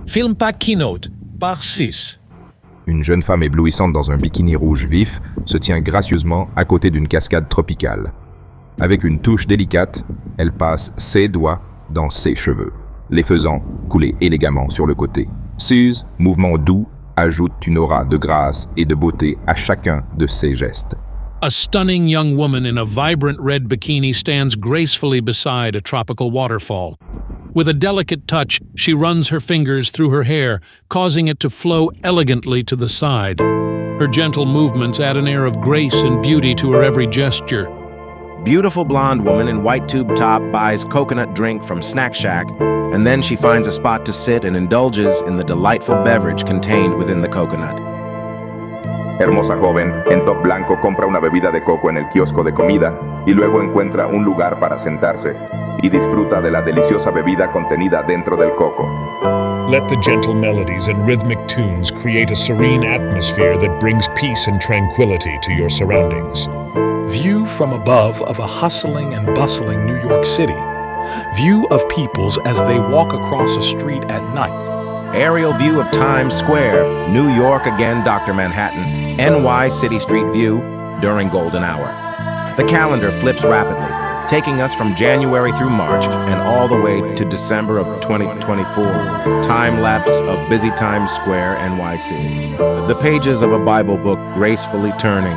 Filmpac keynote par 6. Une jeune femme éblouissante dans un bikini rouge vif se tient gracieusement à côté d'une cascade tropicale. Avec une touche délicate, elle passe ses doigts dans ses cheveux, les faisant couler élégamment sur le côté. Ses mouvements doux ajoutent une aura de grâce et de beauté à chacun de ses gestes. A stunning young woman in a vibrant red bikini stands gracefully beside a tropical waterfall. With a delicate touch, she runs her fingers through her hair, causing it to flow elegantly to the side. Her gentle movements add an air of grace and beauty to her every gesture. Beautiful blonde woman in white tube top buys coconut drink from Snack Shack, and then she finds a spot to sit and indulges in the delightful beverage contained within the coconut. Hermosa joven, en top blanco, compra una bebida de coco en el kiosco de comida y luego encuentra un lugar para sentarse y disfruta de la deliciosa bebida contenida dentro del coco. Let the gentle melodies and rhythmic tunes create a serene atmosphere that brings peace and tranquility to your surroundings. View from above of a hustling and bustling New York City. View of peoples as they walk across a street at night. Aerial view of Times Square, New York again, Dr. Manhattan, NY City Street view during golden hour. The calendar flips rapidly, taking us from January through March and all the way to December of 2024. Time lapse of busy Times Square, NYC. The pages of a Bible book gracefully turning,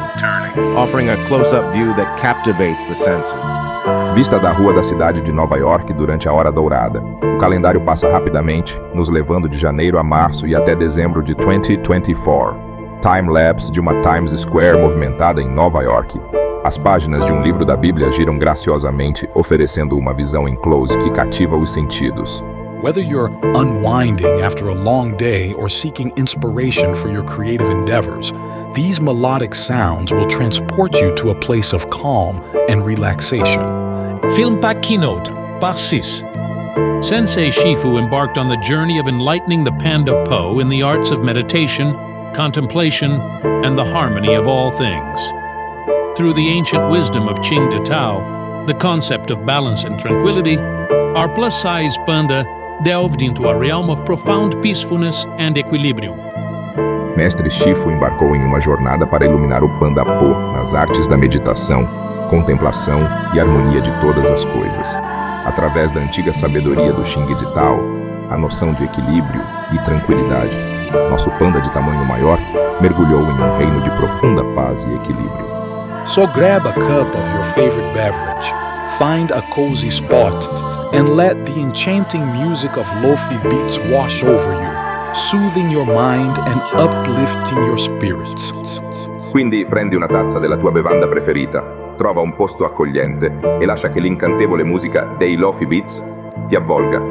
offering a close-up view that captivates the senses. Vista da rua da cidade de Nova York durante a hora dourada. O calendário passa rapidamente, nos levando de janeiro a março e até dezembro de 2024. Time-lapse de uma Times Square movimentada em Nova York. As páginas de um livro da Bíblia giram graciosamente, oferecendo uma visão em close que cativa os sentidos. Whether you're unwinding after a long day or seeking inspiration for your creative endeavors, these melodic sounds will transport you to a place of calm and relaxation. Filmpac keynote par 6. Sensei Shifu embarked on the journey of enlightening the Panda Po in the arts of meditation, contemplation, and the harmony of all things. Through the ancient wisdom of Qing De Tao, the concept of balance and tranquility, our plus-size panda delved into a realm of profound peacefulness and equilibrium. Mestre Shifu embarcou em uma jornada para iluminar o Panda Po nas artes da meditação, contemplação e harmonia de todas as coisas. Através da antiga sabedoria do Xing de Tao, a noção de equilíbrio e tranquilidade, nosso panda de tamanho maior mergulhou em um reino de profunda paz e equilíbrio. So grab a cup of your favorite beverage, find a cozy spot, and let the enchanting music of lofi beats wash over you, soothing your mind and uplifting your spirits. Quindi prendi una tazza della tua bevanda preferita, trova un posto accogliente e lascia che l'incantevole musica dei lofi beats ti avvolga,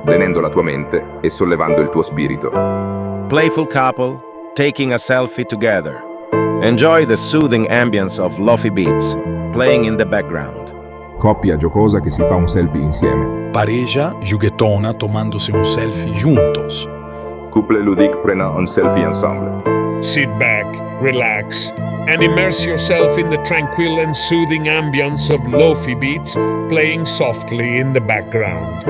lenendo la tua mente e sollevando il tuo spirito. Playful couple taking a selfie together. Enjoy the soothing ambience of lofi beats playing in the background. Coppia giocosa che si fa un selfie insieme. Pareja juguetona tomándose un selfie juntos. Couple ludique prenant un selfie ensemble. Sit back, relax, and immerse yourself in the tranquil and soothing ambience of lofi beats playing softly in the background.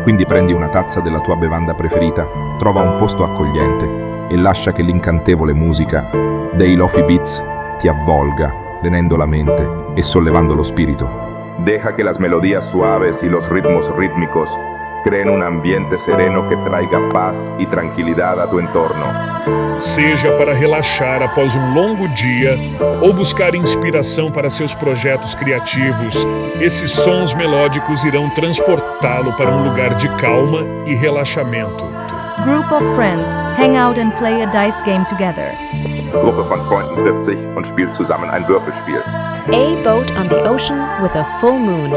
Quindi prendi una tazza della tua bevanda preferita, trova un posto accogliente e lascia che l'incantevole musica dei lofi beats ti avvolga, lenendo la mente e sollevando lo spirito. Deja que las melodías suaves y los ritmos rítmicos creen un ambiente sereno que traiga paz y tranquilidad a tu entorno. Seja para relaxar após um longo dia ou buscar inspiração para seus projetos criativos, esses sons melódicos irão transportá-lo para um lugar de calma e relaxamento. Group of friends hang out and play a dice game together. Gruppe von Freunden trifft sich und spielt zusammen ein Würfelspiel. A boat on the ocean with a full moon.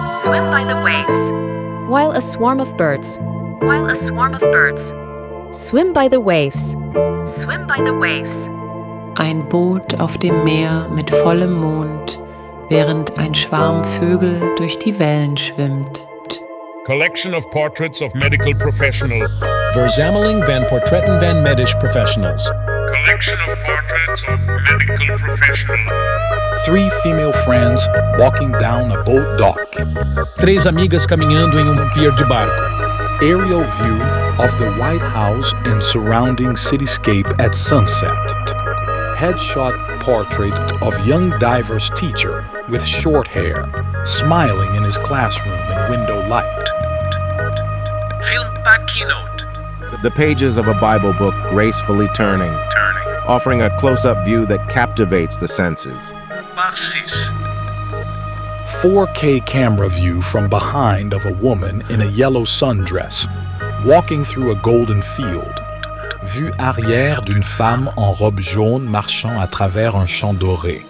Swim by the waves. While a swarm of birds. While a swarm of birds. Swim by the waves. Swim by the waves. Ein Boot auf dem Meer mit vollem Mond, während ein Schwarm Vögel durch die Wellen schwimmt. Collection of portraits of medical professional. Verzameling van portretten van medisch professionals. Collection of portraits of medical professional. 3 female friends walking down a boat dock. 3 amigas caminhando em um pier de barco. Aerial view of the White House and surrounding cityscape at sunset. Headshot portrait of young diverse teacher with short hair, smiling in his classroom in window light. Filmpac keynote. The pages of a Bible book gracefully turning, offering a close-up view that captivates the senses. 4K camera view from behind of a woman in a yellow sundress, walking through a golden field. Vue arrière d'une femme en robe jaune marchant à travers un champ doré.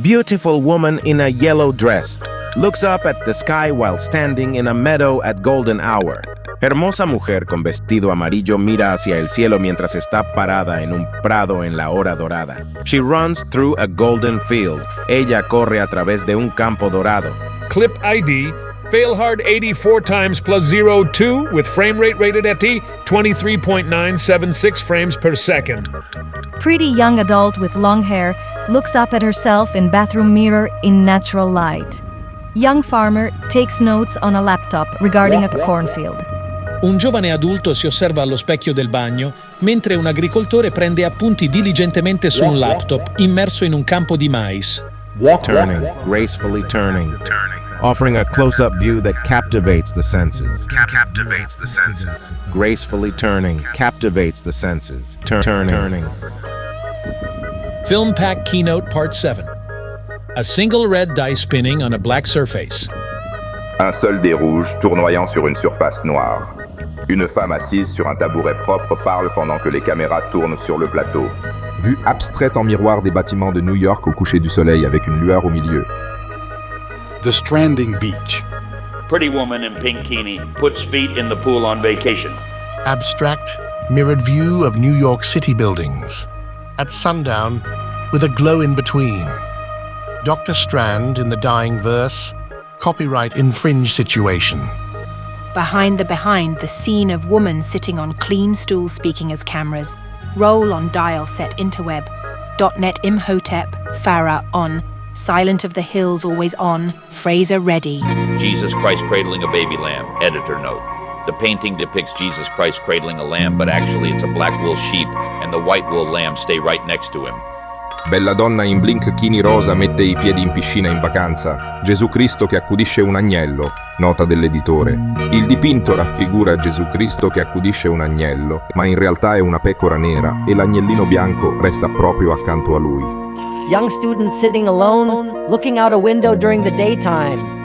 Beautiful woman in a yellow dress looks up at the sky while standing in a meadow at golden hour. Hermosa mujer con vestido amarillo mira hacia el cielo mientras está parada en un prado en la hora dorada. She runs through a golden field. Ella corre a través de un campo dorado. Clip ID, fail hard 84 times plus 02 with frame rate rated at 23.976 frames per second. Pretty young adult with long hair looks up at herself in bathroom mirror in natural light. Young farmer takes notes on a laptop regarding a cornfield. Un giovane adulto si osserva allo specchio del bagno mentre un agricoltore prende appunti diligentemente su un laptop immerso in un campo di mais. Turning, gracefully turning, offering a close-up view that captivates the senses. Gracefully turning, captivates the senses. Turning. Filmpac Keynote Part 7. A single red die spinning on a black surface. Un seul dé rouge tournoyant sur une surface noire. Une femme assise sur un tabouret propre parle pendant que les caméras tournent sur le plateau. Vue abstraite en miroir des bâtiments de New York au coucher du soleil avec une lueur au milieu. The Stranding Beach. Pretty woman in pink bikini puts feet in the pool on vacation. Abstract, mirrored view of New York City buildings. At sundown, with a glow in between. Dr. Strand in the dying verse, copyright infringe situation. Behind, the scene of woman sitting on clean stool speaking as cameras. Roll on dial set interweb. .NET Imhotep, Farah on. Silent of the Hills always on. Fraser ready. Jesus Christ cradling a baby lamb. Editor note. The painting depicts Jesus Christ cradling a lamb, but actually it's a black wool sheep, and the white wool lamb stay right next to him. Bella donna in bikini rosa mette i piedi in piscina in vacanza. Gesù Cristo che accudisce un agnello, nota dell'editore. Il dipinto raffigura Gesù Cristo che accudisce un agnello, ma in realtà è una pecora nera e l'agnellino bianco resta proprio accanto a lui. Young student sitting alone, looking out a window during the daytime.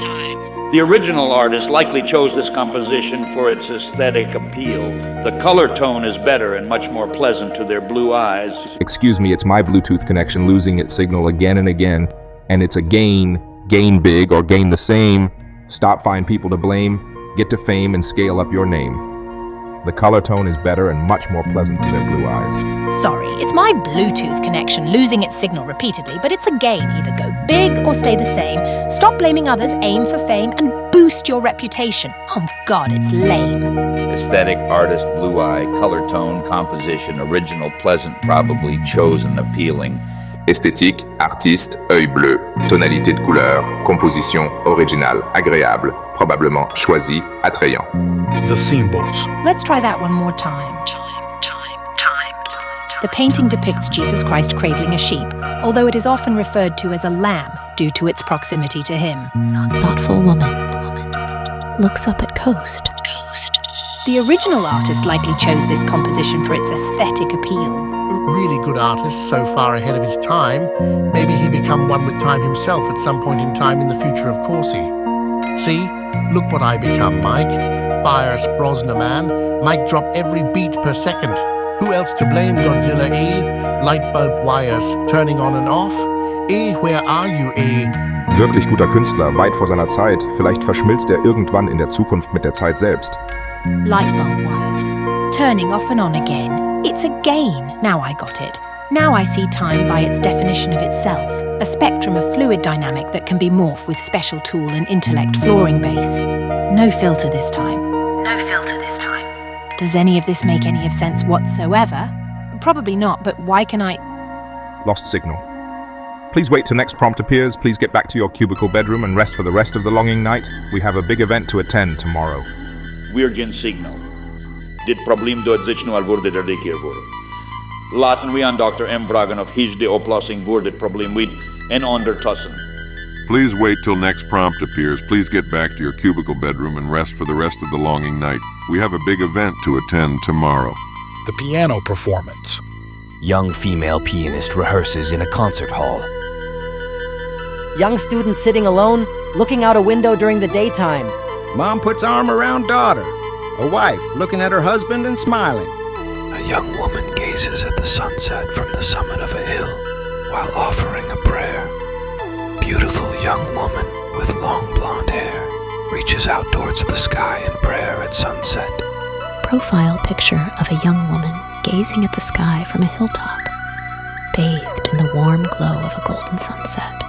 The original artist likely chose this composition for its aesthetic appeal. The color tone is better and much more pleasant to their blue eyes. Excuse me, it's my Bluetooth connection losing its signal again and again, and it's a gain big or gain the same. Stop find people to blame, get to fame and scale up your name. The color tone is better and much more pleasant to their blue eyes. Sorry, it's my Bluetooth connection losing its signal repeatedly, but it's a gain. Either go big or stay the same. Stop blaming others, aim for fame, and boost your reputation. Oh God, it's lame. Aesthetic, artist, blue eye, color tone, composition, original, pleasant, probably, chosen, appealing. Esthétique, artiste, œil bleu, tonalité de couleur, composition originale, agréable, probablement choisi, attrayant. The symbols. Let's try that one more time. The painting depicts Jesus Christ cradling a sheep, although it is often referred to as a lamb due to its proximity to him. Thoughtful woman looks up at coast. The original artist likely chose this composition for its aesthetic appeal. Really good artist, so far ahead of his time. Maybe he become one with time himself at some point in time in the future, of course he. See, look what I become, Mike. Fierce Brosnan man. Mic drop every beat per second. Who else to blame, Godzilla E? Light bulb wires turning on and off. E, where are you, E? Wirklich guter Künstler, weit vor seiner Zeit. Vielleicht verschmilzt er irgendwann in der Zukunft mit der Zeit selbst. Light bulb wires. Turning off and on again. It's a gain. Now I got it. Now I see time by its definition of itself. A spectrum of fluid dynamic that can be morphed with special tool and intellect flooring base. No filter this time. Does any of this make any of sense whatsoever? Probably not, but why can I... Lost signal. Please wait till next prompt appears. Please get back to your cubicle bedroom and rest for the rest of the longing night. We have a big event to attend tomorrow. Virgin Signal. Dit probleem doorzicht nu al wurde der keer worden. Laten we aan Dr. M. vragen of hij de oplossing voor dit probleem weet en ondertussen. Please wait till next prompt appears. Please get back to your cubicle bedroom and rest for the rest of the longing night. We have a big event to attend tomorrow. The piano performance. Young female pianist rehearses in a concert hall. Young student sitting alone, looking out a window during the daytime. Mom puts arm around daughter. A wife looking at her husband and smiling. A young woman gazes at the sunset from the summit of a hill while offering a prayer. Beautiful young woman with long blonde hair reaches out towards the sky in prayer at sunset. Profile picture of a young woman gazing at the sky from a hilltop, bathed in the warm glow of a golden sunset.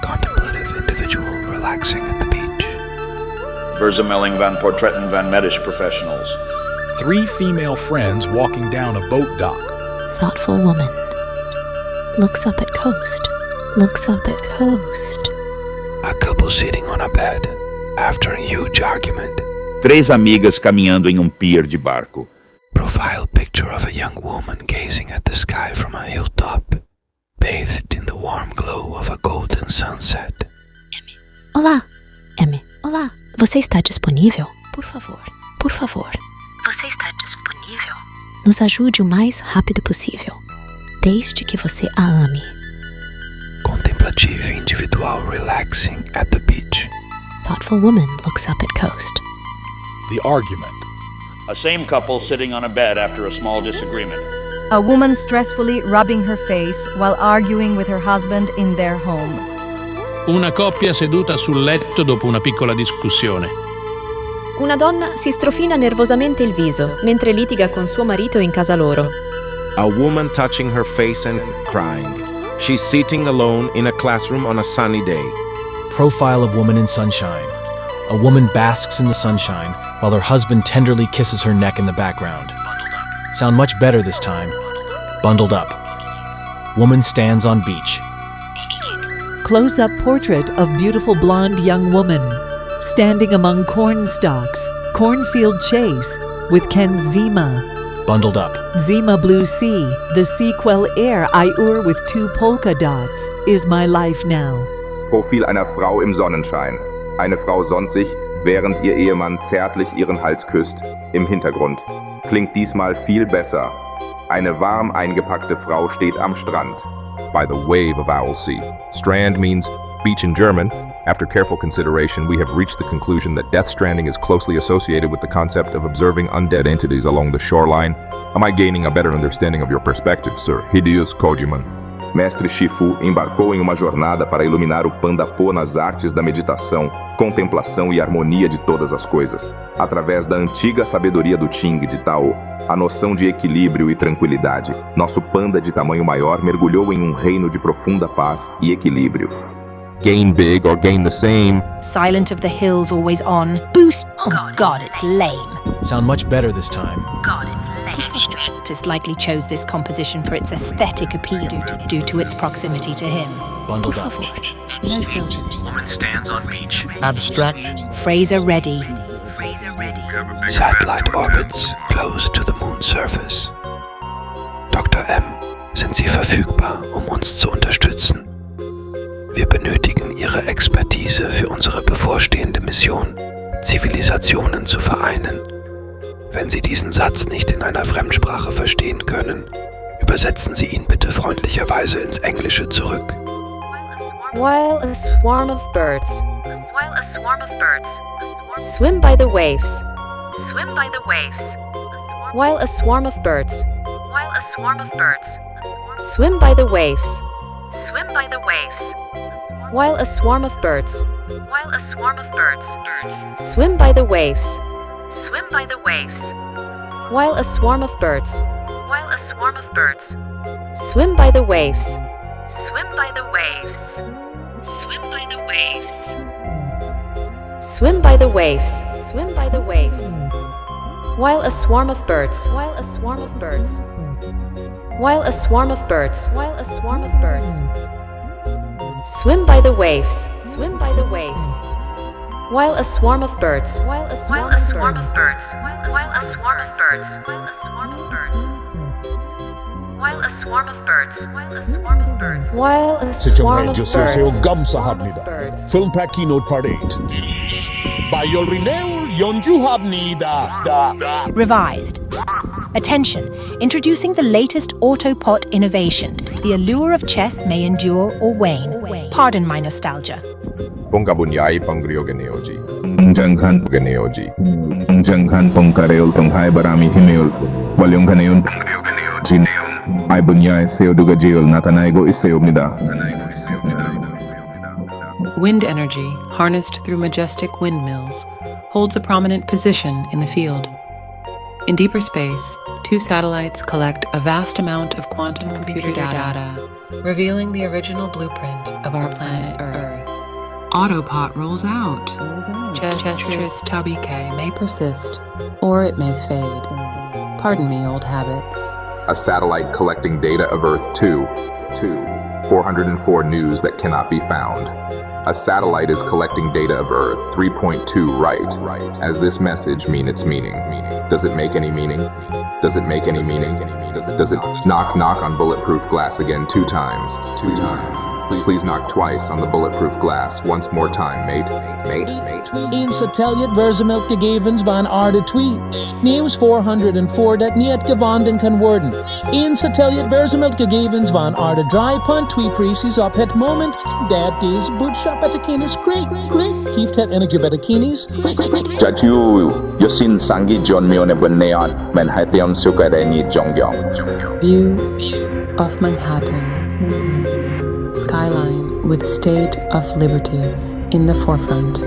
Contemplative individual relaxing at the beach. Verzameling van portretten van medisch professionals. 3 female friends walking down a boat dock. Thoughtful woman looks up at coast. Looks up at coast. A couple sitting on a bed after a huge argument. 3 amigas caminhando em pier de barco. Profile picture of a young woman gazing at the sky from a hilltop, bathed in the warm glow of a golden sunset. Olá, Amy. Olá. Você está disponível? Por favor. Por favor. Você está disponível? Nos ajude o mais rápido possível, desde que você a ame. Contemplative individual relaxing at the beach. Thoughtful woman looks up at coast. The argument. A same couple sitting on a bed after a small disagreement. A woman stressfully rubbing her face while arguing with her husband in their home. Una coppia seduta sul letto dopo una piccola discussione. Una donna si strofina nervosamente il viso mentre litiga con suo marito in casa loro. A woman touching her face and crying. She's sitting alone in a classroom on a sunny day. Profile of woman in sunshine. A woman basks in the sunshine while her husband tenderly kisses her neck in the background. Sound much better this time. Bundled up. Woman stands on beach. Close-up portrait of beautiful blonde young woman standing among corn stalks, cornfield chase with Ken Zima. Bundled up. Zima blue sea, the sequel air I ur with 2 polka dots, is my life now. Profil einer Frau im Sonnenschein. Eine Frau sonnt sich, während ihr Ehemann zärtlich ihren Hals küsst. Im Hintergrund. Klingt diesmal viel besser. Eine warm eingepackte Frau steht am Strand. By the wave of Owl Sea. Strand means beach in German. After careful consideration, we have reached the conclusion that death stranding is closely associated with the concept of observing undead entities along the shoreline. Am I gaining a better understanding of your perspective, Sir Hideous Kojiman? Mestre Shifu embarcou em uma jornada para iluminar o Panda Po nas artes da meditação, contemplação e harmonia de todas as coisas, através da antiga sabedoria do Qing de Tao, a noção de equilíbrio e tranquilidade. Nosso panda de tamanho maior mergulhou em um reino de profunda paz e equilíbrio. Gain big or gain the same. Silent of the hills always on. Boost. Oh God, it's lame. Sound much better this time. God, it's lame. Artist likely chose this composition for its aesthetic appeal due to its proximity to him. Bundled up. No filter this time. Woman stands on beach. Abstract. Fraser ready. Satellite orbits close to the moon's surface. Dr. M, sind Sie verfügbar, uns zu unterstützen? Wir benötigen Ihre Expertise für unsere bevorstehende Mission, Zivilisationen zu vereinen. Wenn Sie diesen Satz nicht in einer Fremdsprache verstehen können, übersetzen Sie ihn bitte freundlicherweise ins Englische zurück. While a swarm of birds swim by the waves. While a swarm of birds swim by the waves. While a swarm of birds swim by the waves. While a swarm of birds swim by the waves. Swim by the waves. While a swarm of birds While a swarm of birds swim by the waves. While a swarm of birds. While a swarm of birds. While a swarm of birds. While a swarm of birds. While a swarm of birds. While a swarm of birds. While a swarm of birds. 감사합니다. Filmpac Keynote Part 8. 바이올린을 연주합니다. Revised. Attention, introducing the latest autopot innovation. The allure of chess may endure or wane. Pardon my nostalgia. Pongkabunyai pangriyogeneoji. Janghan geneoji. Janghan pongkareol tonghai barami himeol. Walyonghaneon pangriyogeneoji neon. Ai bunyai seodugajeol natanaigo isseobnida. Wind energy, harnessed through majestic windmills, holds a prominent position in the field. In deeper space, 2 satellites collect a vast amount of quantum computer data, revealing the original blueprint of our planet Earth. Autopot rolls out. Chester's Tabike may persist, or it may fade. Pardon me, old habits. A satellite collecting data of Earth 2. 404 news that cannot be found. A satellite is collecting data of Earth 3.2 right. As this message mean its meaning? Does it make any meaning? Does it make any meaning? Does it knock on bulletproof glass again 2 times? 2 times. Please knock twice on the bulletproof glass. Once more time, mate. In Satelliet versamelt gegevens van aarde tweet. Nieuws 404 dat niet gevonden kan worden. In Satelliet versamelt gegevens van aarde draaipunt twee precies op het moment dat is boodschap at de kennis kreeg. Heeft het enige bij de kennis? Jaju Yosin Sangi John Mione Beneon Manhattan Sukareni Jongyong. View of Manhattan. Skyline with State of Liberty in the forefront.